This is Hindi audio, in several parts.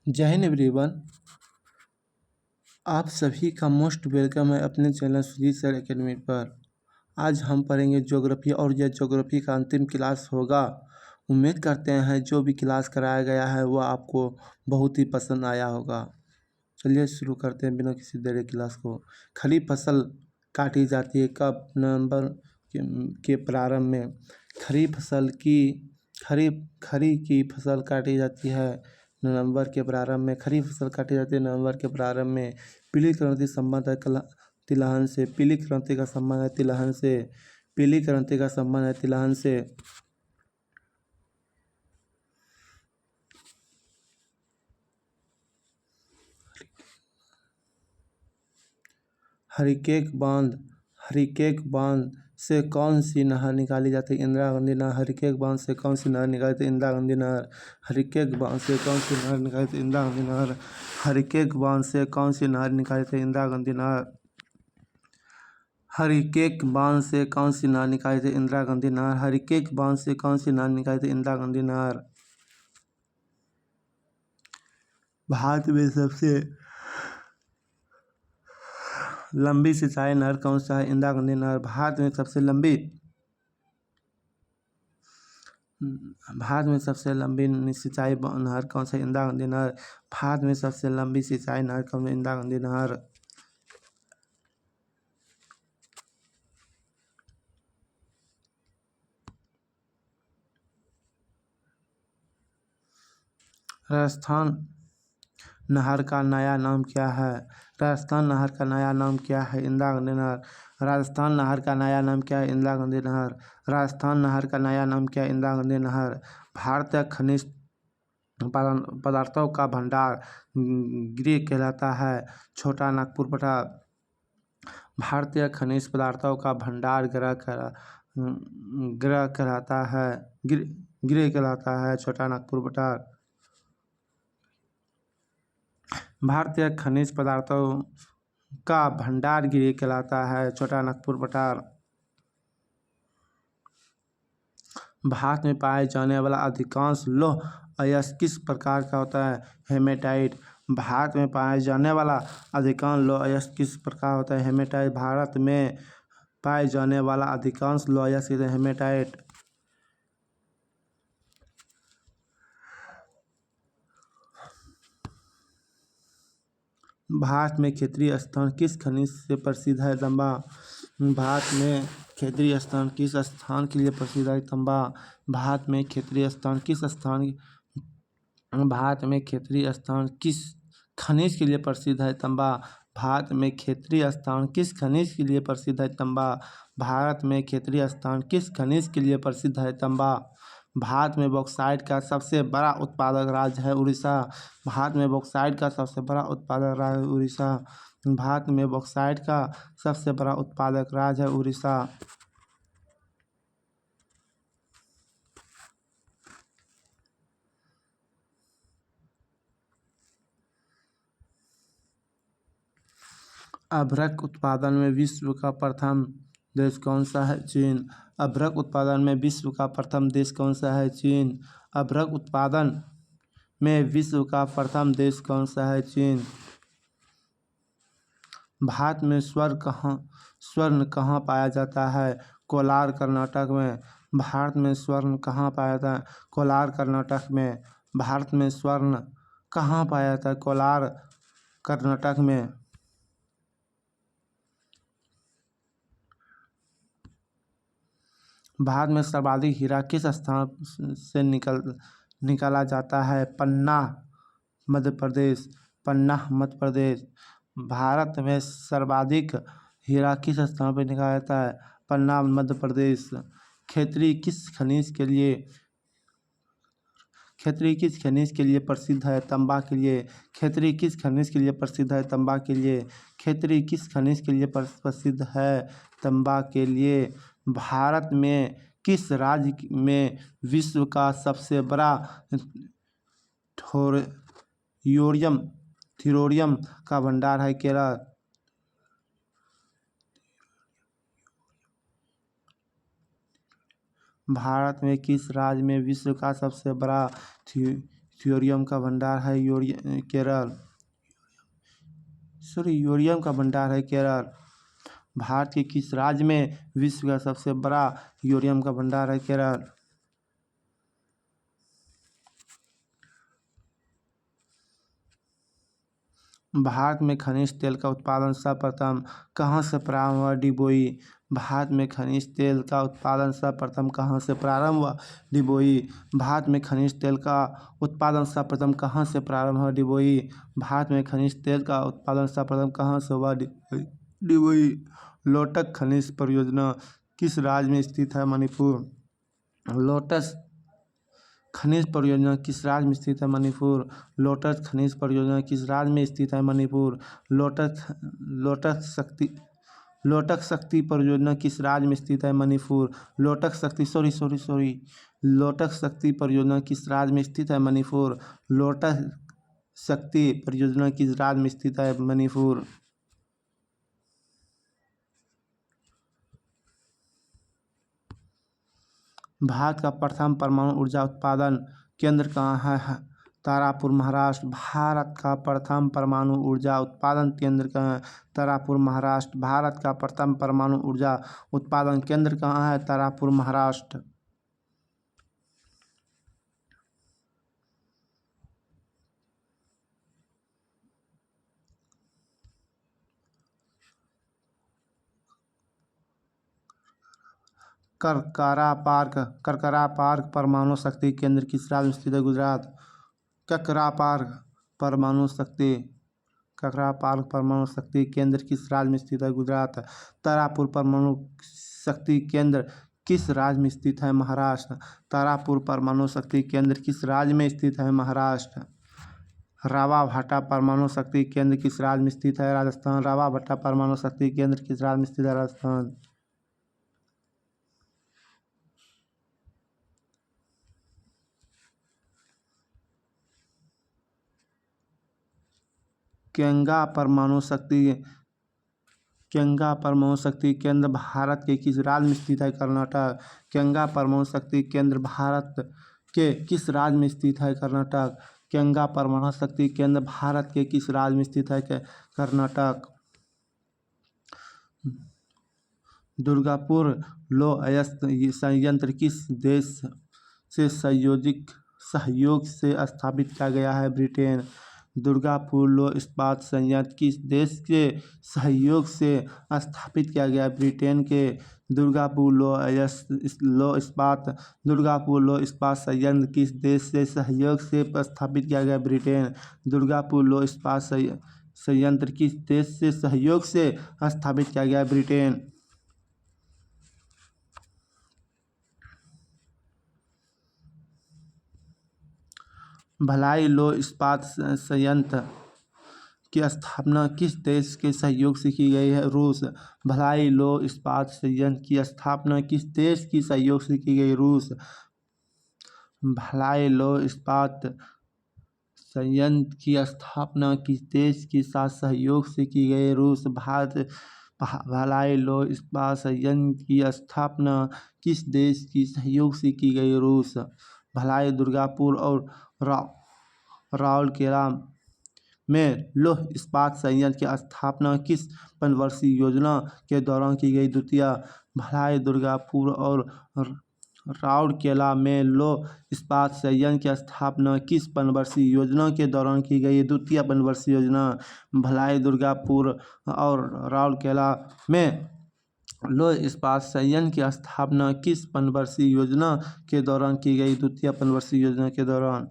जय हिंद एवरीवन। आप सभी का मोस्ट वेलकम है अपने चैनल सुजीत सर एकेडमी पर। आज हम पढ़ेंगे ज्योग्राफी और यह ज्योग्राफी का अंतिम क्लास होगा। उम्मीद करते हैं जो भी क्लास कराया गया है वह आपको बहुत ही पसंद आया होगा। चलिए शुरू करते हैं बिना किसी देरी क्लास को। खरीफ फसल काटी जाती है कब? नवंबर के प्रारंभ में। खरीफ की फसल काटी जाती है नवंबर के प्रारंभ में। खरीफ फसल काटी जाती है नवंबर के प्रारंभ में। पीली क्रांति संबंध है तिलहन से। पीली क्रांति का संबंध है तिलहन से। पीली क्रांति का संबंध है तिलहन से। हरिकेक बांध से कौन सी नहर निकाली जाती है? इंदिरा गांधी नहर। हरिकेक बांध से कौन सी नहर निकाली जाती है? इंदिरा गांधी नहर। हरिकेक बांध से कौन सी नहर निकाली जाती है? इंदिरा गांधी नहर। हरिकेक बांध से कौन सी नहर निकाली जाती है? इंदिरा गांधी नहर। हरिकेक बांध से कौन सी नहर निकाली जाती है? इंदिरा गांधी नहर। हरिकेक बांध से कौन सी नहर निकाली जाती है? इंदिरा गांधी नहर। भारत में सबसे लंबी सिंचाई नहर कौन सा है? इंदिरा गांधी नहर। भारत में सबसे लंबी सिंचाई नहर कौन सा है? इंदिरा गांधी नहर। भारत में सबसे लंबी सिंचाई नहर कौन है? इंदिरा गांधी नहर। राजस्थान नहर का नया नाम क्या है? राजस्थान नहर का नया नाम क्या है? इंदिरा गांधी नहर। राजस्थान नहर का नया नाम क्या है? इंदिरा गांधी नहर। राजस्थान नहर का नया नाम क्या है? इंदिरा गांधी नहर। भारतीय खनिज पदार्थों का भंडार गृह कहलाता है। छोटा नागपुर पठार। भारतीय खनिज पदार्थों का भंडार गृह कहलाता है। गृह कहलाता है छोटा नागपुर पठार। भारतीय खनिज पदार्थों का भंडार गृह कहलाता है छोटा नागपुर पठार। भारत में पाए जाने वाला अधिकांश लौह अयस्क किस प्रकार का होता है? हेमेटाइट। भारत में पाए जाने वाला अधिकांश लौह अयस्क किस प्रकार होता है? हेमेटाइट। भारत में पाए जाने वाला अधिकांश लौह अयस्क हेमेटाइट। भारत में क्षेत्रीय स्थान किस खनिज से प्रसिद्ध है? तांबा। भारत में क्षेत्रीय स्थान किस स्थान के लिए प्रसिद्ध है? तांबा। भारत में क्षेत्रीय स्थान किस खनिज के लिए प्रसिद्ध है? तांबा। भारत में क्षेत्रीय स्थान किस खनिज के लिए प्रसिद्ध है? तांबा। भारत में क्षेत्रीय स्थान किस खनिज के लिए प्रसिद्ध है? तांबा। भारत में बॉक्साइट का सबसे बड़ा उत्पादक राज्य है उड़ीसा। भारत में बॉक्साइट का सबसे बड़ा उत्पादक राज्य है उड़ीसा। भारत में बॉक्साइट का सबसे बड़ा उत्पादक राज्य है उड़ीसा। अभ्रक उत्पादन में विश्व का प्रथम देश कौन सा है? चीन। अभ्रक उत्पादन में विश्व का प्रथम देश कौन सा है? चीन। अभ्रक उत्पादन में विश्व का प्रथम देश कौन सा है? चीन। भारत में स्वर्ण कहाँ पाया जाता है? कोलार कर्नाटक में। भारत में स्वर्ण कहाँ पाया जाता है? कोलार कर्नाटक में। भारत में स्वर्ण कहाँ पाया जाता है? कोलार कर्नाटक में। भारत में सर्वाधिक हीरा किस स्थान से निकाला जाता है? पन्ना मध्य प्रदेश। पन्ना मध्य प्रदेश। भारत में सर्वाधिक हीरा किस स्थान पर निकाला जाता है? पन्ना मध्य प्रदेश। खेती किस खनिज के लिए प्रसिद्ध है? तांबा के लिए। खेती किस खनिज के लिए प्रसिद्ध है? तांबा के लिए। खेती किस खनिज के लिए प्रसिद्ध है? तांबा के लिए। भारत में किस राज्य में विश्व का सबसे बड़ा थोरियम का भंडार है? केरल। भारत में किस राज्य में विश्व का सबसे बड़ा यूरेनियम का भंडार है केरल। यूरेनियम का भंडार है केरल। भारत के किस राज्य में विश्व का सबसे बड़ा यूरेनियम का भंडार है केरल। भारत में खनिज तेल का उत्पादन सर्वप्रथम कहाँ से प्रारंभ हुआ। डिबोई। भारत में खनिज तेल का उत्पादन सर्वप्रथम कहाँ से प्रारंभ हुआ। डिबोई। भारत में खनिज तेल का उत्पादन सर्वप्रथम कहाँ से प्रारंभ हुआ। डिबोई। भारत में खनिज तेल का उत्पादन सर्वप्रथम कहाँ से हुआ। डिबोई। लोटस खनिज परियोजना किस राज्य में स्थित है। मणिपुर। लोटस खनिज परियोजना किस राज्य में स्थित है। मणिपुर। लोटस खनिज परियोजना किस राज्य में स्थित है। मणिपुर। लोटस शक्ति परियोजना किस राज्य में स्थित है। मणिपुर। लोटस शक्ति परियोजना किस राज्य में स्थित है। मणिपुर। लोटस शक्ति परियोजना किस राज्य में स्थित है। मणिपुर। भारत का प्रथम परमाणु ऊर्जा उत्पादन केंद्र कहाँ है। तारापुर महाराष्ट्र। भारत का प्रथम परमाणु ऊर्जा उत्पादन केंद्र कहाँ है। तारापुर महाराष्ट्र। भारत का प्रथम परमाणु ऊर्जा उत्पादन केंद्र कहाँ है। तारापुर महाराष्ट्र। करकरा पार्क परमाणु शक्ति केंद्र किस राज्य में स्थित है। गुजरात। ककरा पार्क परमाणु शक्ति केंद्र किस राज्य में स्थित है। गुजरात। तारापुर परमाणु शक्ति केंद्र किस राज्य में स्थित है। महाराष्ट्र। तारापुर परमाणु शक्ति केंद्र किस राज्य में स्थित है। महाराष्ट्र। रावा भाटा परमाणु शक्ति केंद्र किस राज्य में स्थित है। राजस्थान। रावा भाटा परमाणु शक्ति केंद्र किस राज्य में स्थित है। राजस्थान। केंगा परमाणु शक्ति केंद्र भारत के किस राज्य में स्थित है। कर्नाटक। केंगा परमाणु शक्ति केंद्र भारत के किस राज्य में स्थित है। कर्नाटक। केंगा परमाणु शक्ति केंद्र भारत के किस राज्य में स्थित है। कर्नाटक। दुर्गापुर लौह अयस्क संयंत्र किस देश से सहयोग से स्थापित किया गया है। ब्रिटेन। दुर्गापुर लौह इस्पात संयंत्र किस देश के सहयोग से स्थापित किया गया। ब्रिटेन के। दुर्गापुर लौह इस्पात संयंत्र किस देश से सहयोग से स्थापित किया गया। ब्रिटेन। दुर्गापुर लौह इस्पात संयंत्र किस देश से सहयोग से स्थापित किया गया। ब्रिटेन। भिलाई लौह इस्पात संयंत्र की स्थापना किस देश के सहयोग से की गई है। रूस। भिलाई लौह इस्पात संयंत्र की स्थापना किस देश की सहयोग से की गई। रूस। भिलाई लौह इस्पात संयंत्र की स्थापना किस देश के साथ सहयोग से की गई। रूस। भिलाई लौह इस्पात संयंत्र की स्थापना किस देश की सहयोग से की गई। रूस। भिलाई दुर्गापुर और राउरकेला में लौह इस्पात संयंत्र की स्थापना किस पंचवर्षीय योजना के दौरान की गई। द्वितीय। भिलाई दुर्गापुर और राउरकेला में लौह इस्पात संयंत्र की स्थापना किस पंचवर्षीय योजना के दौरान की गई। द्वितीय पंचवर्षीय योजना। भिलाई दुर्गापुर और राउरकेला में लौह इस्पात संयंत्र की स्थापना किस पंचवर्षीय योजना के दौरान की गई। द्वितीय पंचवर्षीय योजना के दौरान।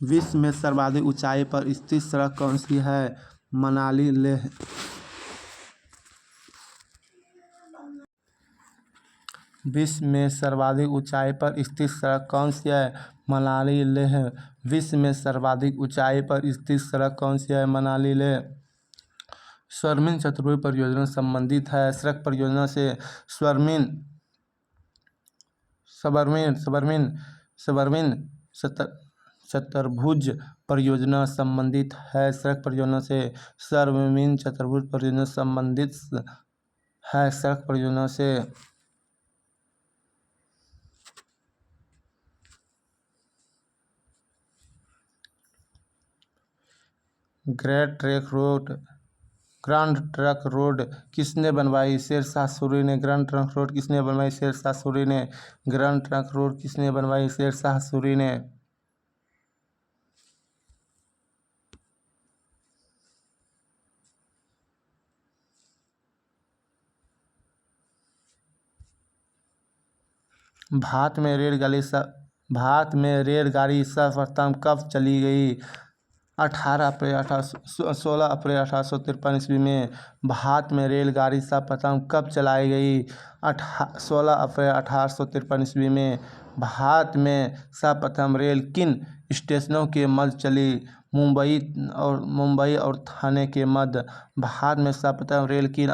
विश्व में सर्वाधिक ऊंचाई पर स्थित सड़क कौन सी है। मनाली लेह। विश्व में सर्वाधिक ऊंचाई पर स्थित सड़क कौन सी है। मनाली लेह। विश्व में सर्वाधिक ऊंचाई पर स्थित सड़क कौन सी है। मनाली लेह। स्वर्णिम चतुर्भुज परियोजना संबंधित है। सड़क परियोजना से चतुर्भुज परियोजना संबंधित है सड़क परियोजना से। सार्वजनिक चतुर्भुज परियोजना संबंधित है सड़क परियोजना से। ग्रांड ट्रंक रोड किसने बनवाई? शेरशाह सूरी ने। ग्रांड ट्रंक रोड किसने बनवाई? शेरशाह सूरी ने। ग्रांड ट्रंक रोड किसने बनवाई? शेरशाह सूरी ने। भारत में रेलगाड़ी सर्वप्रथम कब चली गई? 16 अप्रैल 1853 ईस्वी में। भारत में रेलगाड़ी सर्वप्रथम कब चलाई गई? 16 अप्रैल 1853 ईस्वी में। भारत में सर्वप्रथम रेल किन स्टेशनों के मध्य चली? मुंबई और थाने के मध्य। भारत में सर्वप्रथम रेल किन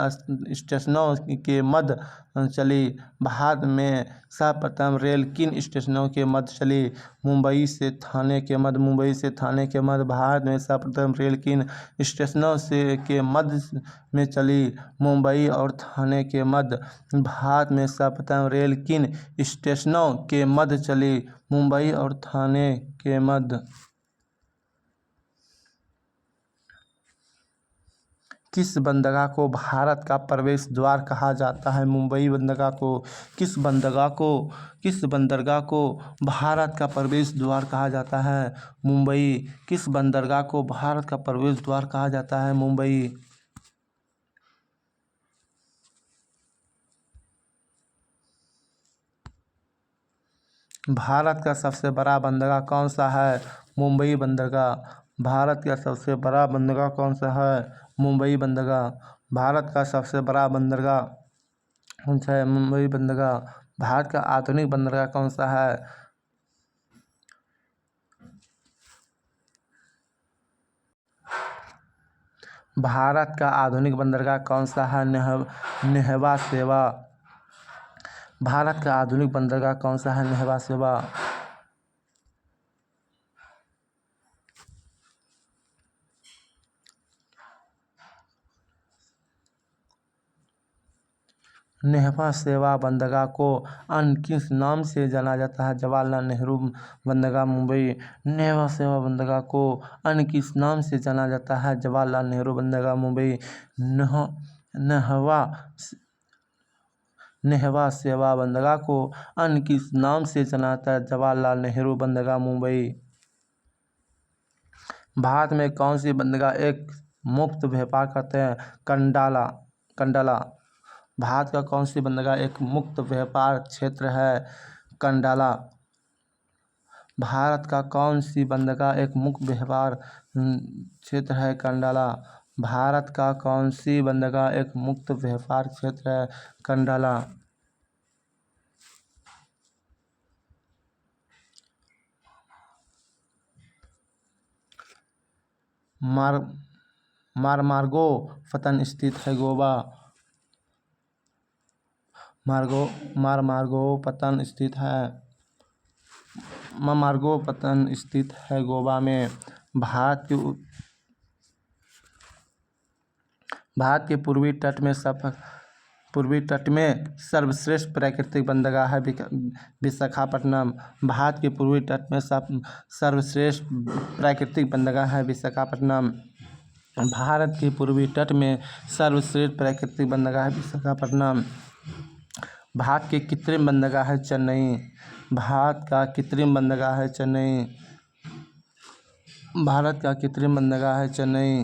स्टेशनों के मध्य चली? भारत में सर्वप्रथम रेल किन स्टेशनों के मध्य चली? मुंबई से थाने के मध्य। मुंबई से थाने के मध्य। भारत में सर्वप्रथम रेल किन स्टेशनों के मध्य में चली? मुंबई और थाने के मध्य। भारत में सर्वप्रथम रेल किन स्टेशनों के मध्य चली? मुंबई और थाने के मध्य। किस बंदरगाह को भारत का प्रवेश द्वार कहा जाता है? मुंबई बंदरगाह को। किस बंदरगाह को भारत का प्रवेश द्वार कहा जाता है? मुंबई। किस बंदरगाह को भारत का प्रवेश द्वार कहा जाता है? मुंबई। भारत का सबसे बड़ा बंदरगाह कौन सा है? मुंबई बंदरगाह। भारत का सबसे बड़ा बंदरगाह कौन सा है? मुंबई बंदरगाह। भारत का सबसे बड़ा बंदरगाह कौन सा है? मुंबई बंदरगाह। भारत का आधुनिक बंदरगाह कौन सा है? भारत का आधुनिक बंदरगाह कौन सा है? नेहवा सेवा। भारत का आधुनिक बंदरगाह कौन सा है? नेहवा सेवा। नेहवा सेवा बंदरगाह को अन्य किस नाम से जाना जाता है? जवाहरलाल नेहरू बंदरगाह मुंबई। नेहवा सेवा बंदरगाह को अन्य किस नाम से जाना जाता है? जवाहरलाल नेहरू बंदरगाह मुंबई। नेहवा सेवा बंदरगाह को अन्य किस नाम से जाना जाता है? जवाहरलाल नेहरू बंदरगाह मुंबई। भारत में कौन सी बंदरगाह एक मुक्त व्यापार करते हैं? कंडाला। भारत का कौन सी बंदरगाह एक मुक्त व्यापार क्षेत्र है? कंडाला। भारत का कौन सी बंदरगाह एक मुक्त व्यापार क्षेत्र है? कंडाला। भारत का कौन सी बंदरगाह एक मुक्त व्यापार क्षेत्र है? कंडाला। मारमार्गो पत्तन स्थित है गोवा। मारमार्गो पत्तन स्थित है गोवा में। भारत के पूर्वी तट में सर्वश्रेष्ठ प्राकृतिक बंदरगाह है विशाखापट्टनम। भारत के पूर्वी तट में सर्वश्रेष्ठ प्राकृतिक बंदरगाह है विशाखापट्टनम। भारत के पूर्वी तट में सर्वश्रेष्ठ प्राकृतिक बंदरगाह है विशाखापट्टनम। भारत के कृत्रिम बंदरगाह है चेन्नई। भारत का कृत्रिम बंदरगाह है चेन्नई। भारत का कृत्रिम बंदरगाह है चेन्नई।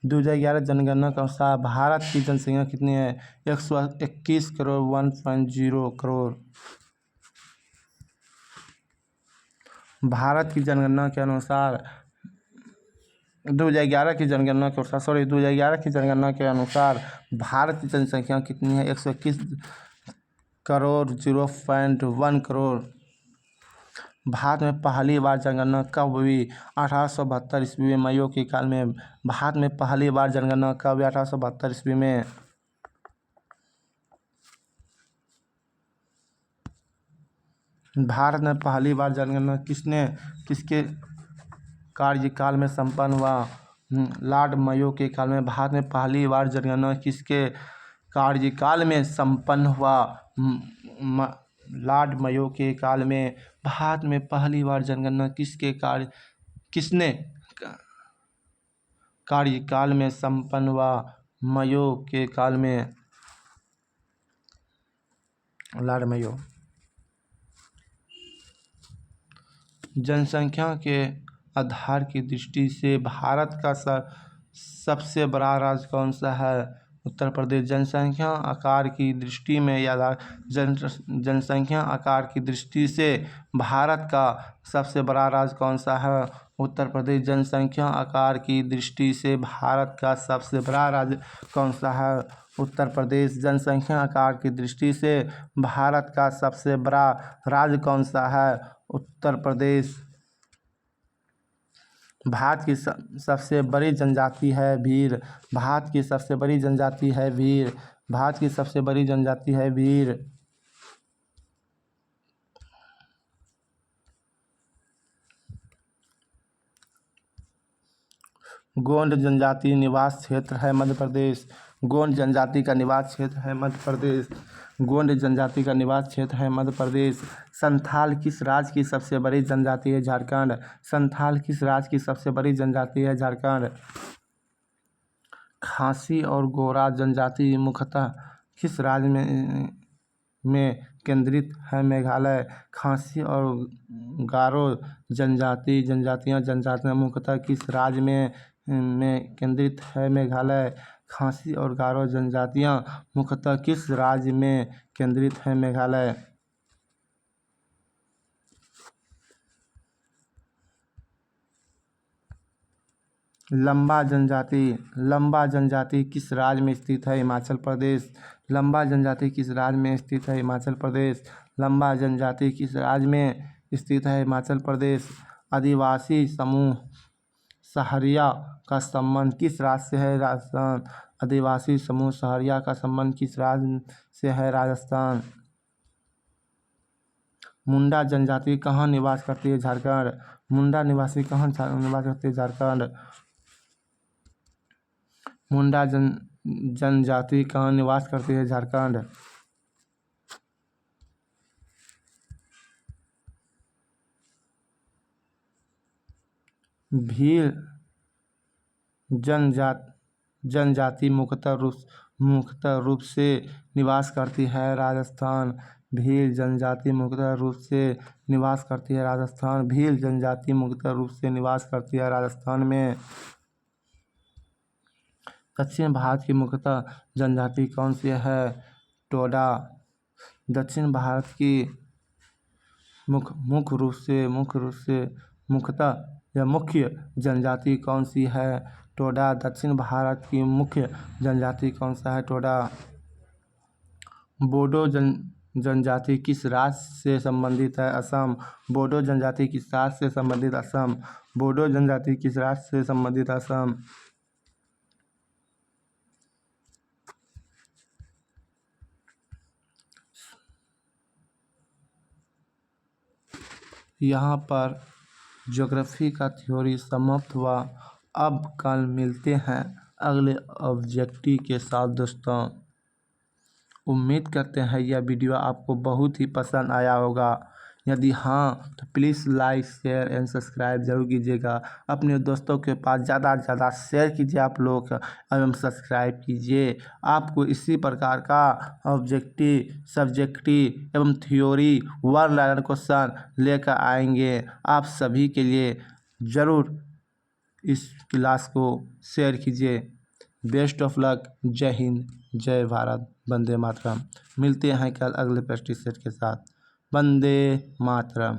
दो 2011 जनगणना के अनुसार भारत की जनसंख्या कितनी है? 121 करोड़ 1.0 करोड़। भारत की जनगणना के अनुसार 2011 की जनगणना के अनुसार भारत की जनसंख्या कितनी है? 121 करोड़ 0.1 करोड़। भारत में पहली बार जनगणना कब हुई? 1872 ईस्वी में, मइयों के काल में। भारत में पहली बार जनगणना कब हुई? 1872 ईस्वी में। भारत में पहली बार जनगणना किसके कार्यकाल में संपन्न हुआ? लॉर्ड मइयो के काल में। भारत में पहली बार जनगणना किसके कार्यकाल में संपन्न हुआ? लॉर्ड मइयो के काल में। भारत में पहली बार जनगणना किसने कार्यकाल में संपन्न हुआ? मइयो के काल में, लॉर्ड मइयो। जनसंख्या के आधार की दृष्टि से भारत का सबसे बड़ा राज्य कौन सा है? उत्तर प्रदेश। जनसंख्या आकार की दृष्टि में या जनसंख्या आकार की दृष्टि से भारत का सबसे बड़ा राज्य कौन सा है? उत्तर प्रदेश। जनसंख्या आकार की दृष्टि से भारत का सबसे बड़ा राज्य कौन सा है? उत्तर प्रदेश। जनसंख्या आकार की दृष्टि से भारत का सबसे बड़ा राज्य कौन सा है? उत्तर प्रदेश। भारत की सबसे बड़ी जनजाति है भील। भारत की सबसे बड़ी जनजाति है भील। भारत की सबसे बड़ी जनजाति है भील। गोंड जनजाति निवास क्षेत्र है मध्य प्रदेश। गोंड जनजाति का निवास क्षेत्र है मध्य प्रदेश। गोंड जनजाति का निवास क्षेत्र है मध्य प्रदेश। संथाल किस राज्य की सबसे बड़ी जनजाति है? झारखंड। संथाल किस राज्य की सबसे बड़ी जनजाति है? झारखंड। खासी और गोरा जनजाति मुख्यतः किस राज्य में केंद्रित है? मेघालय। खासी और गारो जनजातियां मुख्यतः किस राज्य में केंद्रित है? मेघालय। खासी और गारो जनजातियां मुख्यतः किस राज्य में केंद्रित है? मेघालय। लंबा जनजाति किस राज्य में स्थित है? हिमाचल प्रदेश। लंबा जनजाति किस राज्य में स्थित है? हिमाचल प्रदेश। लंबा जनजाति किस राज्य में स्थित है? हिमाचल प्रदेश। आदिवासी समूह सहरिया का संबंध किस राज्य से है? राजस्थान। आदिवासी समूह सहरिया का संबंध किस राज्य से है? राजस्थान। मुंडा जनजाति कहाँ निवास करती है? झारखंड। मुंडा निवासी कहाँ निवास करती है? झारखंड। मुंडा जनजाति कहाँ निवास करती है? झारखंड। भील जनजाति मुख्यतः रूप से निवास करती है राजस्थान। भील जनजाति मुख्यतः रूप से निवास करती है राजस्थान। भील जनजाति मुख्यतः रूप से निवास करती है राजस्थान में। दक्षिण भारत की मुख्यतः जनजाति कौन सी है? टोडा। दक्षिण भारत की मुख्य जनजाति कौन सी है? टोडा। दक्षिण भारत की मुख्य जनजाति कौन सा है? टोडा। बोडो जनजाति किस राज्य से संबंधित है? असम। बोडो जनजाति किस राज्य से संबंधित? असम। बोडो जनजाति किस राज्य से संबंधित? असम। यहाँ पर ज्योग्राफी का थ्योरी समाप्त हुआ। अब कल मिलते हैं अगले ऑब्जेक्टिव के साथ दोस्तों। उम्मीद करते हैं यह वीडियो आपको बहुत ही पसंद आया होगा। यदि हाँ तो please like share and subscribe जरूर कीजिएगा। अपने दोस्तों के पास ज़्यादा से ज़्यादा शेयर कीजिए आप लोग एवं सब्सक्राइब कीजिए। आपको इसी प्रकार का ऑब्जेक्टिव सब्जेक्टिव एवं थ्योरी वन लाइनर क्वेश्चन लेकर आएंगे आप सभी के लिए। ज़रूर इस क्लास को शेयर कीजिए। Best of luck. जय हिंद, जय भारत, वंदे मातरम। मिलते हैं कल अगले प्रैक्टिस सेट के साथ। वंदे मातरम।